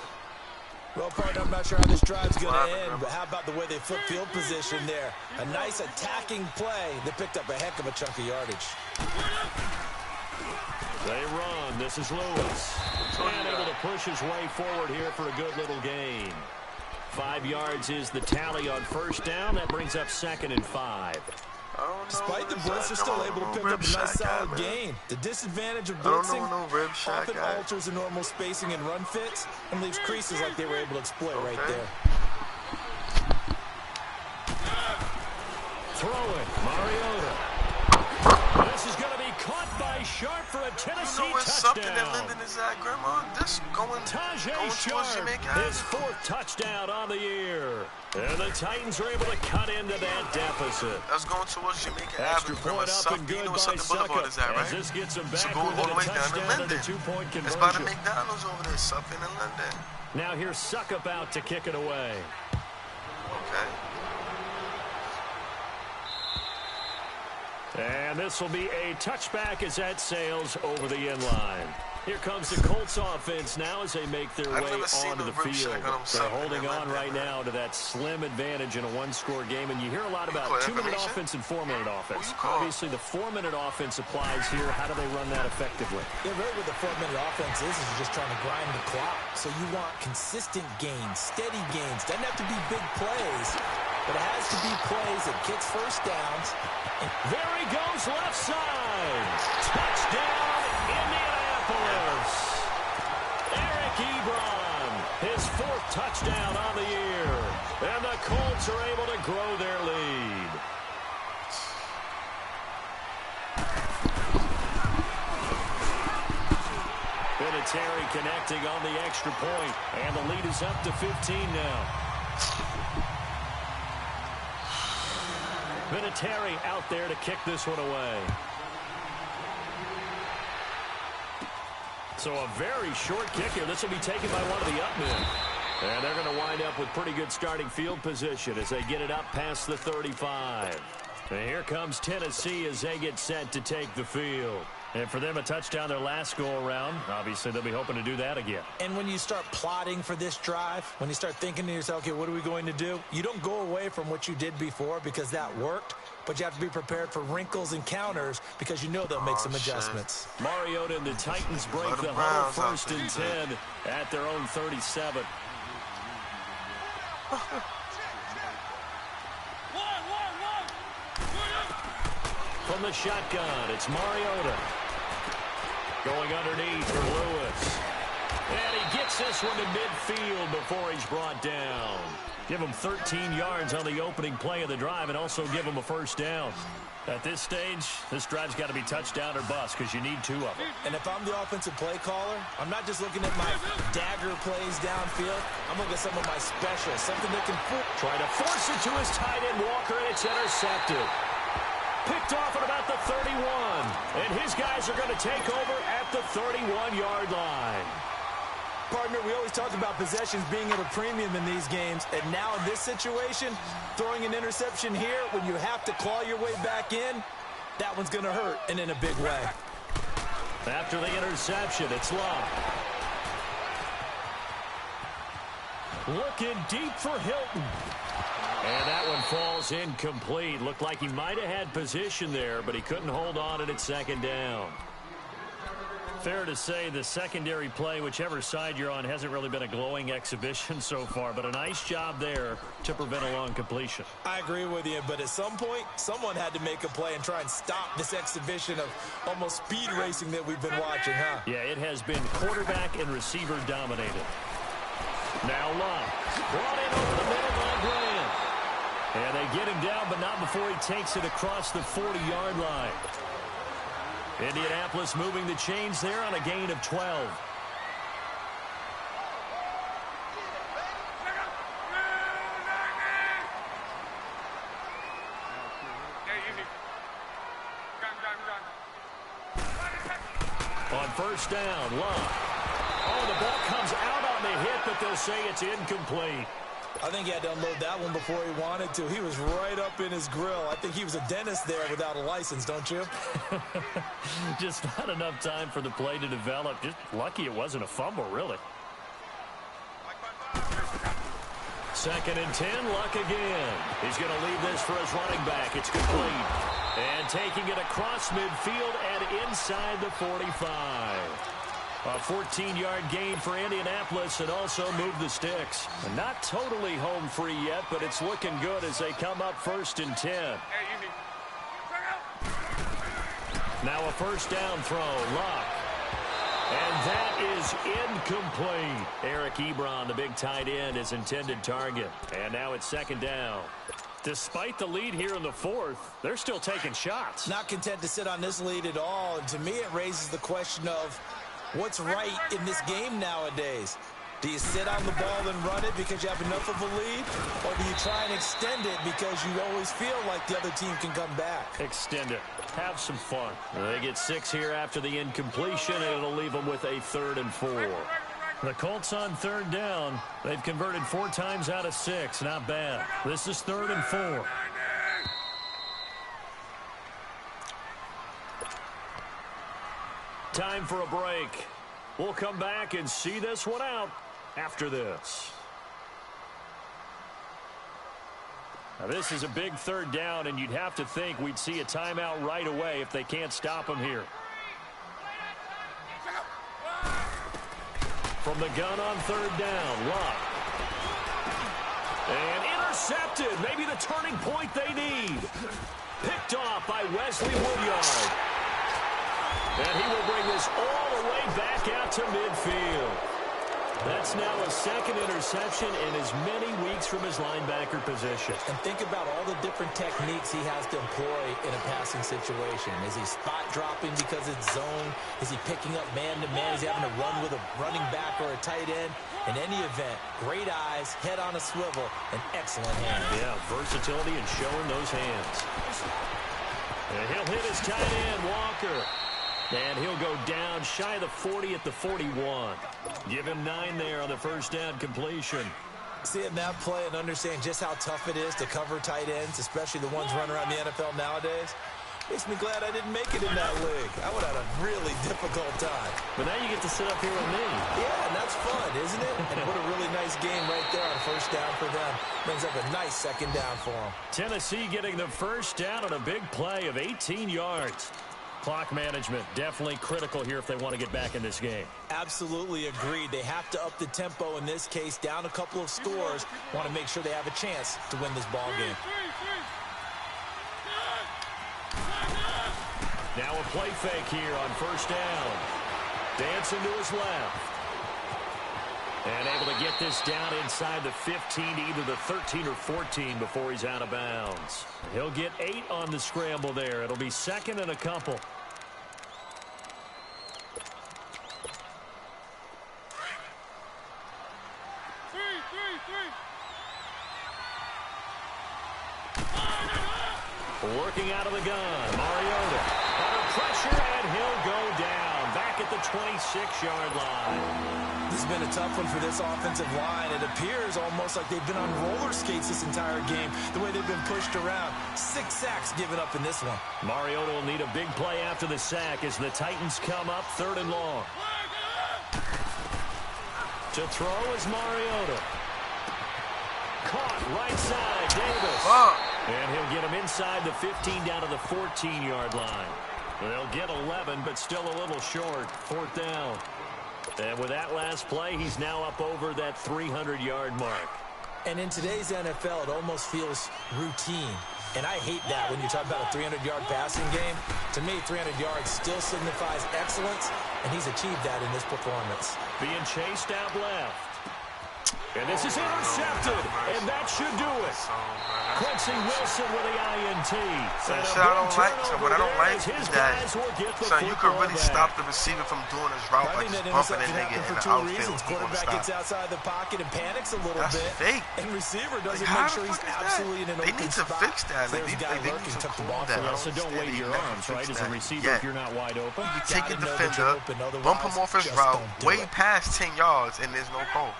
Well, partner, I'm not sure how this drive's going to end, but how about the way they flip field position there? A nice attacking play that picked up a heck of a chunk of yardage. They run. This is Lewis. And able to push his way forward here for a good little gain. 5 yards is the tally on 1st down. That brings up 2nd and 5. Despite the blitz, they're still able to pick up a nice solid gain. The disadvantage of blitzing often alters the normal spacing and run fits and leaves creases like they were able to exploit right there. Throwing, Mariota. This is going to be caught by Sharp for a Tennessee touchdown. Tajay Sharp, his 4th touchdown on the year. And the Titans are able to cut into that deficit. That's going towards Jamaica Extra Avenue. point up and good by Suckup. As this gets him back with a touchdown and a 2-point conversion. It's by the McDonald's over there, something in London. Now here's Suckup out to kick it away. Okay. And this will be a touchback as that sails over the end line. Here comes the Colts offense now as they make their way onto the field. They're holding on right now to that slim advantage in a one-score game. And you hear a lot about 2-minute offense and 4-minute offense. Obviously, the 4-minute offense applies here. How do they run that effectively? Yeah, really what the 4-minute offense is just trying to grind the clock. So you want consistent gains, steady gains. Doesn't have to be big plays, but it has to be plays that gets 1st downs. And there he goes left side. Touchdown, Indianapolis. Eric Ebron, his 4th touchdown on the year. And the Colts are able to grow their lead. Vinatieri connecting on the extra point. And the lead is up to 15 now. Vinatieri out there to kick this one away. So a very short kick here. This will be taken by one of the up men. And they're going to wind up with pretty good starting field position as they get it up past the 35. And here comes Tennessee as they get set to take the field. And for them, a touchdown their last go-around. Obviously, they'll be hoping to do that again. And when you start plotting for this drive, when you start thinking to yourself, okay, what are we going to do? You don't go away from what you did before because that worked, but you have to be prepared for wrinkles and counters because you know they'll make some adjustments. Mariota and the Titans break the huddle, 1st and 10 at their own 37. From the shotgun, it's Mariota. Going underneath for Lewis. And he gets this one to midfield before he's brought down. Give him 13 yards on the opening play of the drive and also give him a 1st down. At this stage, this drive's got to be touchdown or bust because you need 2 of them. And if I'm the offensive play caller, I'm not just looking at my dagger plays downfield. I'm looking at some of my specials, something that can try to force it to his tight end, Walker, and it's intercepted. Picked off at about the 31. And his guys are going to take over at the 31-yard line. Partner, we always talk about possessions being at a premium in these games. And now in this situation, throwing an interception here when you have to claw your way back in, that one's going to hurt, and in a big way. After the interception, it's Love. Looking deep for Hilton. And that one falls incomplete. Looked like he might have had position there, but he couldn't hold on it at 2nd down. Fair to say the secondary play, whichever side you're on, hasn't really been a glowing exhibition so far, but a nice job there to prevent a long completion. I agree with you, but at some point, someone had to make a play and try and stop this exhibition of almost speed racing that we've been watching, huh? Yeah, it has been quarterback and receiver dominated. Now Locke, brought in over the middle by Graham. And they get him down, but not before he takes it across the 40-yard line. Indianapolis moving the chains there on a gain of 12. On first down, Locke. Oh, the ball comes out on the hit, but they'll say it's incomplete. I think he had to unload that one before he wanted to. He was right up in his grill. I think he was a dentist there without a license, don't you? Just not enough time for the play to develop. Just lucky it wasn't a fumble, really. 2nd and 10, Luck again. He's going to leave this for his running back. It's complete. And taking it across midfield and inside the 45. A 14-yard gain for Indianapolis and also move the sticks. Not totally home free yet, but it's looking good as they come up 1st and 10. Now a first down throw, Locke. And that is incomplete. Eric Ebron, the big tight end, is intended target. And now it's 2nd down. Despite the lead here in the 4th, they're still taking shots. Not content to sit on this lead at all. And to me, it raises the question of what's right in this game nowadays. Do you sit on the ball and run it because you have enough of a lead? Or do you try and extend it because you always feel like the other team can come back? Extend it. Have some fun. They get 6 here after the incompletion, and it'll leave them with a 3rd and 4. The Colts on 3rd down. They've converted 4 times out of 6. Not bad. This is 3rd and 4. Time for a break. We'll come back and see this one out after this. Now this is a big 3rd down, and you'd have to think we'd see a timeout right away if they can't stop him here. From the gun on 3rd down, Locke. And intercepted. Maybe the turning point they need. Picked off by Wesley Woodyard. And he will bring this all the way back out to midfield. That's now a 2nd interception in as many weeks from his linebacker position. And think about all the different techniques he has to employ in a passing situation. Is he spot dropping because it's zone? Is he picking up man-to-man? Is he having to run with a running back or a tight end? In any event, great eyes, head on a swivel, and excellent hands. Yeah, versatility and showing those hands. And he'll hit his tight end, Walker. And he'll go down shy of the 40 at the 41. Give him 9 there on the first down completion. Seeing that play and understand just how tough it is to cover tight ends, especially the ones running around the NFL nowadays, makes me glad I didn't make it in that league. I would have had a really difficult time. But now you get to sit up here with me. Yeah, and that's fun, isn't it? And what a really nice game right there on first down for them. Brings up a nice 2nd down for them. Tennessee getting the first down on a big play of 18 yards. Clock management definitely critical here if they want to get back in this game. Absolutely agreed. They have to up the tempo in this case, down a couple of scores. Want to make sure they have a chance to win this ball game. Now a play fake here on first down. Dancing to his left. And able to get this down inside the 15 to either the 13 or 14 before he's out of bounds. He'll get 8 on the scramble there. It'll be 2nd and a couple. Working out of the gun, Mariota. Under pressure, and he'll go down. Back at the 26-yard line. This has been a tough one for this offensive line. It appears almost like they've been on roller skates this entire game, the way they've been pushed around. 6 sacks given up in this one. Mariota will need a big play after the sack as the Titans come up 3rd and long. To throw is Mariota. Caught right side, Davis. And he'll get him inside the 15 down to the 14-yard line. They'll get 11, but still a little short. 4th down. And with that last play, he's now up over that 300-yard mark. And in today's NFL, it almost feels routine. And I hate that when you talk about a 300-yard passing game. To me, 300 yards still signifies excellence, and he's achieved that in this performance. Being chased out left. And this is intercepted, and that should do it. Quincy Wilson with the INT. So shit I don't like, so what I don't like is that, so you could really stop the receiver from doing his route by just bumping a nigga in the outfield. Quarterback gets outside the pocket and panics a little bit. That's fake. And receiver doesn't make sure he's absolutely in an open spot. They need to fix that. Like, they need to call that. So don't wave your arms, right, as a receiver if you're not wide open. You take a defender, bump him off his route, way past 10 yards, and there's no call.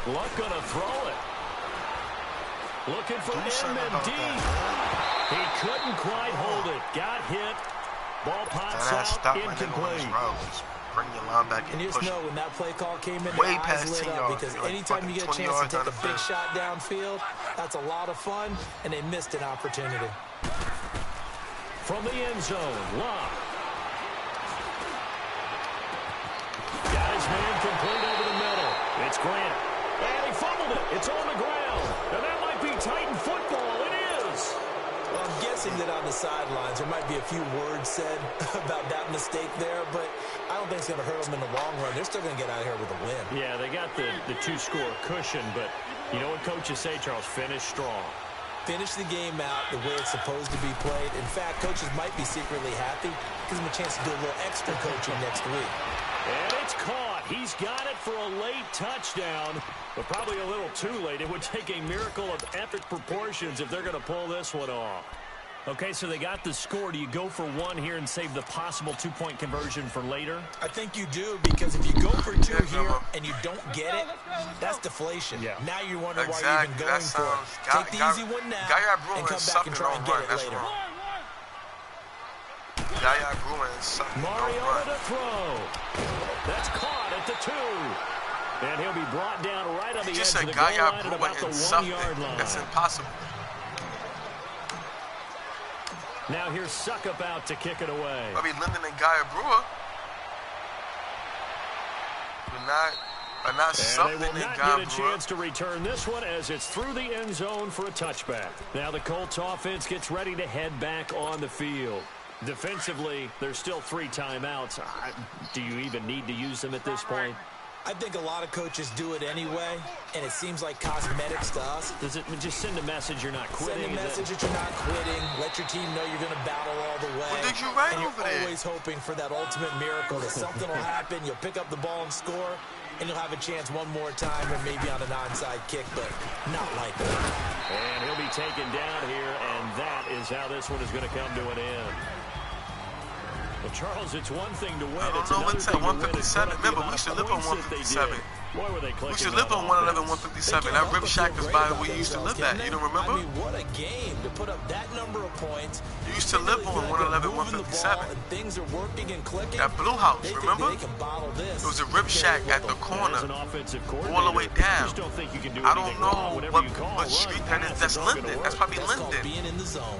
Luck gonna throw it. Looking for MMD. He couldn't quite hold it. Got hit. Ball pops out. Incomplete. Bring your line back and in. just know when that play call came in, way past 10 yards. Because anytime you get a chance to take a big shot downfield, that's a lot of fun, and they missed an opportunity. From the end zone, Locke. Got his man complete over the middle. It's Grant. And he fumbled it. It's on the ground. And that might be Titan football. It is. Well, I'm guessing that on the sidelines there might be a few words said about that mistake there, but I don't think it's going to hurt them in the long run. They're still going to get out of here with a win. Yeah, they got the two-score cushion, but you know what coaches say, Charles? Finish strong. Finish the game out the way it's supposed to be played. In fact, coaches might be secretly happy. Gives them a chance to do a little extra coaching next week. And it's caught. He's got it for a late touchdown, but probably a little too late. It would take a miracle of epic proportions if they're going to pull this one off. Okay, so they got the score. Do you go for one here and save the possible two-point conversion for later? I think you do, because if you go for two here and you don't get it, that's deflation. Yeah. Now you wonder why you're even going for it. Take the easy one now and come back and try and get it later. Mariota to throw. That's caught at the 2. And he'll be brought down right on the edge of the goal line at about the 1-yard line. That's impossible. Now here's Suckup out to kick it away. I mean, Linden and Guy Brewer are not something. They will not get a chance to return this one as it's through the end zone for a touchback. Now the Colts offense gets ready to head back on the field. Defensively, there's still 3 timeouts. Do you even need to use them at this point? I think a lot of coaches do it anyway, and it seems like cosmetics to us. Does it just send a message you're not quitting? Send a message that you're not quitting. Let your team know you're going to battle all the way. What did you write over there? And you're always hoping for that ultimate miracle, that something will happen, you'll pick up the ball and score, and you'll have a chance one more time, or maybe on an onside kick, but not likely. And he'll be taken down here, and that is how this one is going to come to an end. Well, Charles, it's one thing to win. I don't know what's at 157. Remember, we should live on 157. We should live on 111, 157. That Rib Shack is by where we used to live at. You don't remember? I mean, what a game to put up that number of points. You used to live on 111, 157. Things are working and clicking. That Blue House, remember? It was a Rib Shack at the corner, all the way down. I don't know what street that is. That's Linden. That's probably Linden. Being in the zone.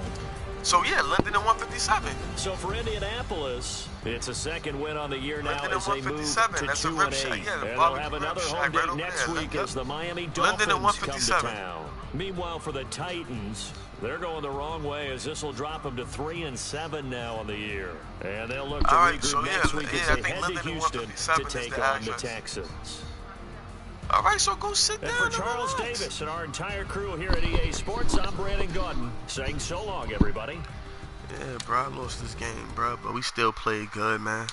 So, yeah, Linden at 157. So, for Indianapolis, it's a second win on the year now Linden as they move to 2-8. Yeah, and they'll have another home game next week as the Miami Dolphins come to town. Meanwhile, for the Titans, they're going the wrong way as this will drop them to 3-7 now on the year. And they'll look to regroup next week as they head to Houston to take on the Texans. All right, so go sit down. And for Charles Davis and our entire crew here at EA Sports, I'm Brandon Gaudin saying so long, everybody. Yeah, bro, I lost this game, bro, but we still played good, man.